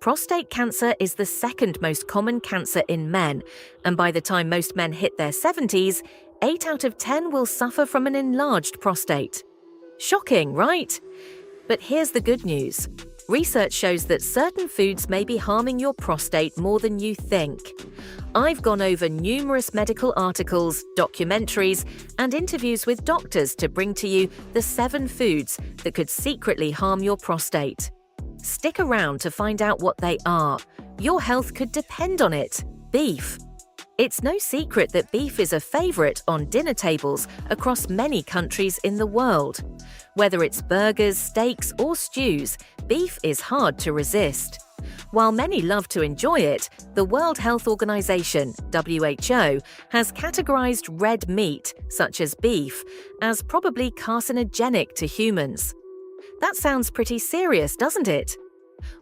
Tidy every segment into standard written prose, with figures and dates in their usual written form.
Prostate cancer is the second most common cancer in men, and by the time most men hit their 70s, 8 out of 10 will suffer from an enlarged prostate. Shocking, right? But here's the good news. Research shows that certain foods may be harming your prostate more than you think. I've gone over numerous medical articles, documentaries, and interviews with doctors to bring to you the 7 foods that could secretly harm your prostate. Stick around to find out what they are. Your health could depend on it. Beef. It's no secret that beef is a favorite on dinner tables across many countries in the world. Whether it's burgers, steaks, or stews, beef is hard to resist. While many love to enjoy it, the World Health Organization, WHO, has categorized red meat, such as beef, as probably carcinogenic to humans. That sounds pretty serious, doesn't it?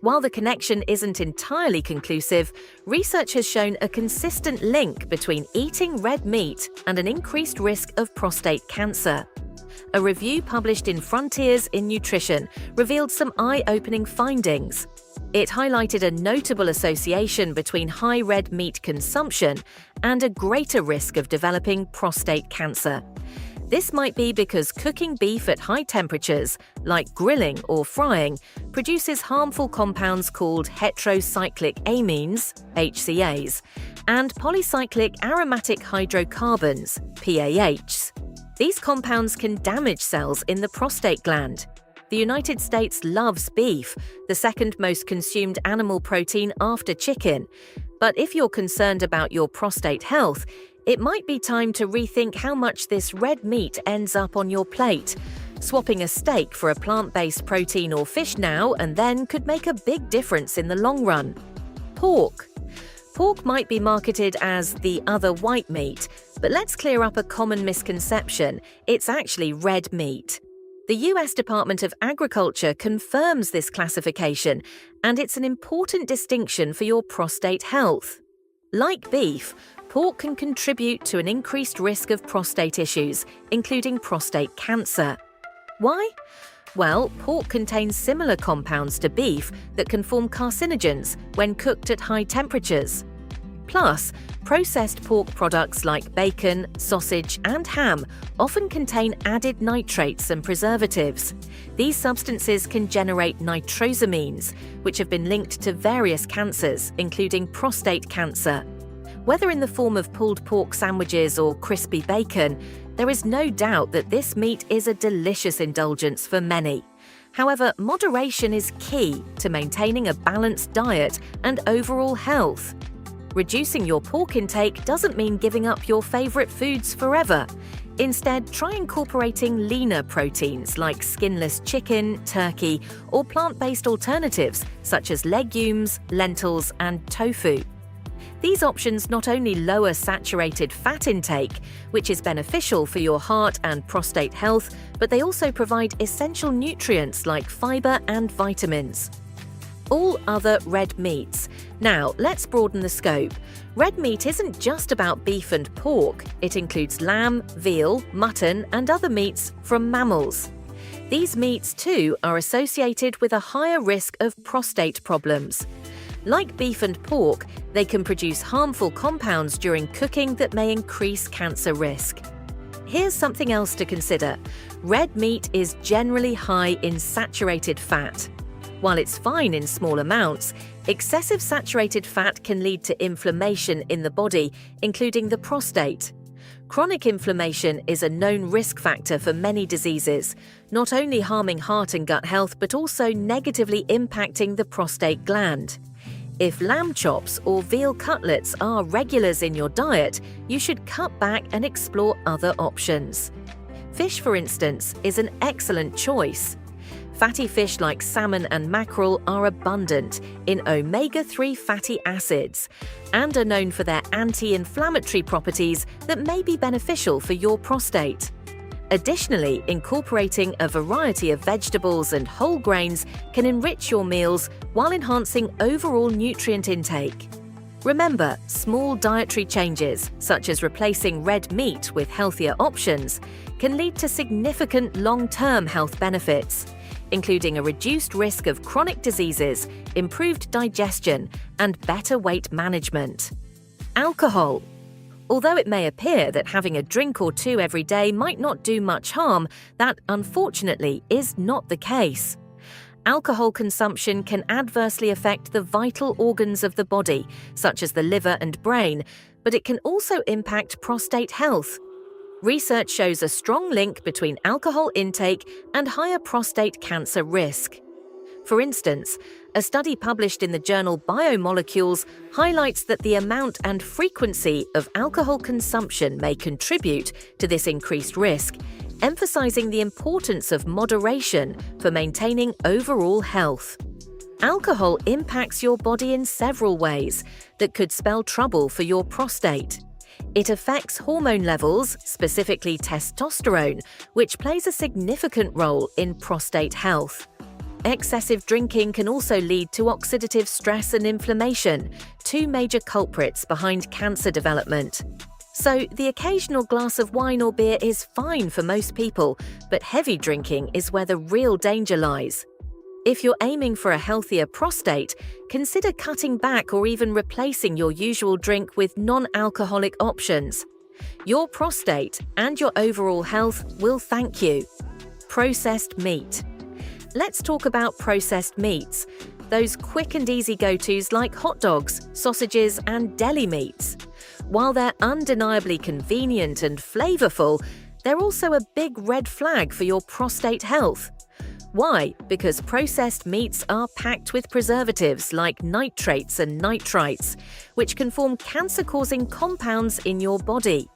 While the connection isn't entirely conclusive, research has shown a consistent link between eating red meat and an increased risk of prostate cancer. A review published in Frontiers in Nutrition revealed some eye-opening findings. It highlighted a notable association between high red meat consumption and a greater risk of developing prostate cancer. This might be because cooking beef at high temperatures, like grilling or frying, produces harmful compounds called heterocyclic amines, HCAs, and polycyclic aromatic hydrocarbons, PAHs. These compounds can damage cells in the prostate gland. The United States loves beef, the second most consumed animal protein after chicken. But if you're concerned about your prostate health, it might be time to rethink how much this red meat ends up on your plate. Swapping a steak for a plant-based protein or fish now and then could make a big difference in the long run. Pork. Pork might be marketed as the other white meat, but let's clear up a common misconception. It's actually red meat. The US Department of Agriculture confirms this classification, and it's an important distinction for your prostate health. Like beef, pork can contribute to an increased risk of prostate issues, including prostate cancer. Why? Well, pork contains similar compounds to beef that can form carcinogens when cooked at high temperatures. Plus, processed pork products like bacon, sausage, and ham often contain added nitrates and preservatives. These substances can generate nitrosamines, which have been linked to various cancers, including prostate cancer. Whether in the form of pulled pork sandwiches or crispy bacon, there is no doubt that this meat is a delicious indulgence for many. However, moderation is key to maintaining a balanced diet and overall health. Reducing your pork intake doesn't mean giving up your favorite foods forever. Instead, try incorporating leaner proteins like skinless chicken, turkey, or plant-based alternatives such as legumes, lentils, and tofu. These options not only lower saturated fat intake, which is beneficial for your heart and prostate health, but they also provide essential nutrients like fiber and vitamins. All other red meats. Now, let's broaden the scope. Red meat isn't just about beef and pork. It includes lamb, veal, mutton, and other meats from mammals. These meats, too, are associated with a higher risk of prostate problems. Like beef and pork, they can produce harmful compounds during cooking that may increase cancer risk. Here's something else to consider. Red meat is generally high in saturated fat. While it's fine in small amounts, excessive saturated fat can lead to inflammation in the body, including the prostate. Chronic inflammation is a known risk factor for many diseases, not only harming heart and gut health but also negatively impacting the prostate gland. If lamb chops or veal cutlets are regulars in your diet, you should cut back and explore other options. Fish, for instance, is an excellent choice. Fatty fish like salmon and mackerel are abundant in omega-3 fatty acids and are known for their anti-inflammatory properties that may be beneficial for your prostate. Additionally, incorporating a variety of vegetables and whole grains can enrich your meals while enhancing overall nutrient intake. Remember, small dietary changes, such as replacing red meat with healthier options, can lead to significant long-term health benefits. including a reduced risk of chronic diseases, improved digestion, and better weight management. Alcohol. Although it may appear that having a drink or two every day might not do much harm, that unfortunately is not the case. Alcohol consumption can adversely affect the vital organs of the body, such as the liver and brain, but it can also impact prostate health. Research shows a strong link between alcohol intake and higher prostate cancer risk. For instance, a study published in the journal Biomolecules highlights that the amount and frequency of alcohol consumption may contribute to this increased risk, emphasizing the importance of moderation for maintaining overall health. Alcohol impacts your body in several ways that could spell trouble for your prostate. It affects hormone levels, specifically testosterone, which plays a significant role in prostate health. Excessive drinking can also lead to oxidative stress and inflammation, two major culprits behind cancer development. So, the occasional glass of wine or beer is fine for most people, but heavy drinking is where the real danger lies. If you're aiming for a healthier prostate, consider cutting back or even replacing your usual drink with non-alcoholic options. Your prostate and your overall health will thank you. Processed meat. Let's talk about processed meats, those quick and easy go-tos like hot dogs, sausages, and deli meats. While they're undeniably convenient and flavorful, they're also a big red flag for your prostate health. Why? Because processed meats are packed with preservatives like nitrates and nitrites, which can form cancer-causing compounds in your body.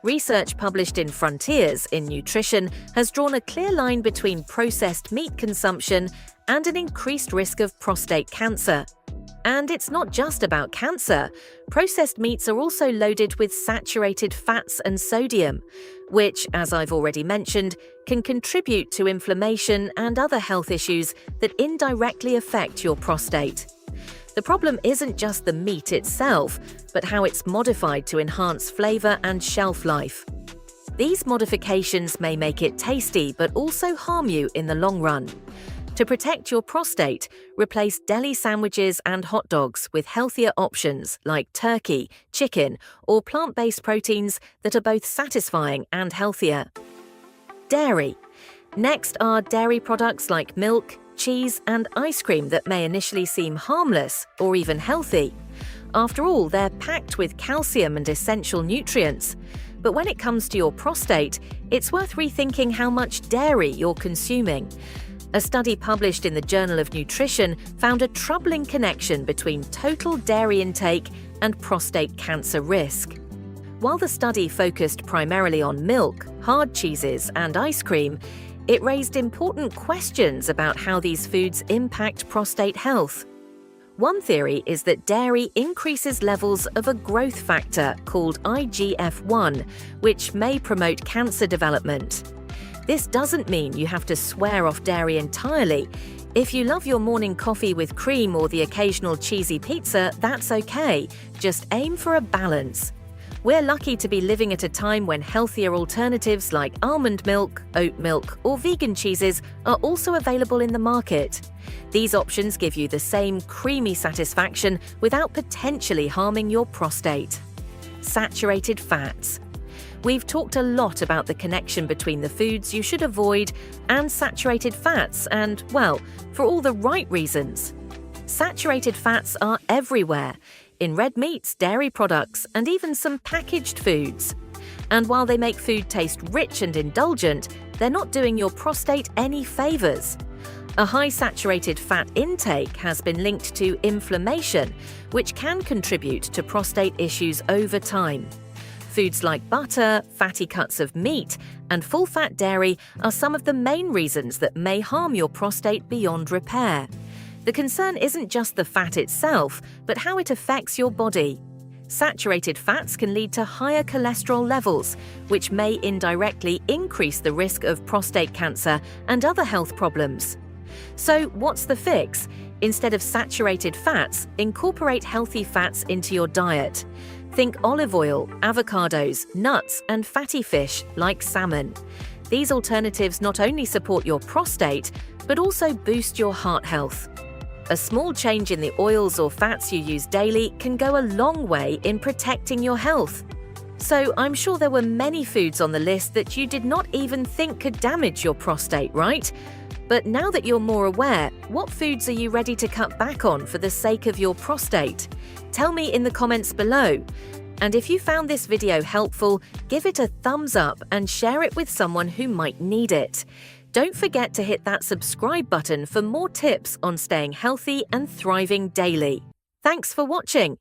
Research published in Frontiers in Nutrition has drawn a clear line between processed meat consumption and an increased risk of prostate cancer. And it's not just about cancer. Processed meats are also loaded with saturated fats and sodium, which, as I've already mentioned, can contribute to inflammation and other health issues that indirectly affect your prostate. The problem isn't just the meat itself, but how it's modified to enhance flavor and shelf life. These modifications may make it tasty, but also harm you in the long run. To protect your prostate, replace deli sandwiches and hot dogs with healthier options like turkey, chicken, or plant-based proteins that are both satisfying and healthier. Dairy. Next are dairy products like milk, cheese, and ice cream that may initially seem harmless or even healthy. After all, they're packed with calcium and essential nutrients. But when it comes to your prostate, it's worth rethinking how much dairy you're consuming. A study published in the Journal of Nutrition found a troubling connection between total dairy intake and prostate cancer risk. While the study focused primarily on milk, hard cheeses, and ice cream, it raised important questions about how these foods impact prostate health. One theory is that dairy increases levels of a growth factor called IGF-1, which may promote cancer development. This doesn't mean you have to swear off dairy entirely. If you love your morning coffee with cream or the occasional cheesy pizza, that's okay. Just aim for a balance. We're lucky to be living at a time when healthier alternatives like almond milk, oat milk, or vegan cheeses are also available in the market. These options give you the same creamy satisfaction without potentially harming your prostate. Saturated fats. We've talked a lot about the connection between the foods you should avoid and saturated fats, and, well, for all the right reasons. Saturated fats are everywhere, in red meats, dairy products, and even some packaged foods. And while they make food taste rich and indulgent, they're not doing your prostate any favors. A high saturated fat intake has been linked to inflammation, which can contribute to prostate issues over time. Foods like butter, fatty cuts of meat, and full-fat dairy are some of the main reasons that may harm your prostate beyond repair. The concern isn't just the fat itself, but how it affects your body. Saturated fats can lead to higher cholesterol levels, which may indirectly increase the risk of prostate cancer and other health problems. So, what's the fix? Instead of saturated fats, incorporate healthy fats into your diet. Think olive oil, avocados, nuts, and fatty fish like salmon. These alternatives not only support your prostate, but also boost your heart health. A small change in the oils or fats you use daily can go a long way in protecting your health. So I'm sure there were many foods on the list that you did not even think could damage your prostate, right? But now that you're more aware, what foods are you ready to cut back on for the sake of your prostate? Tell me in the comments below. And if you found this video helpful, give it a thumbs up and share it with someone who might need it. Don't forget to hit that subscribe button for more tips on staying healthy and thriving daily. Thanks for watching.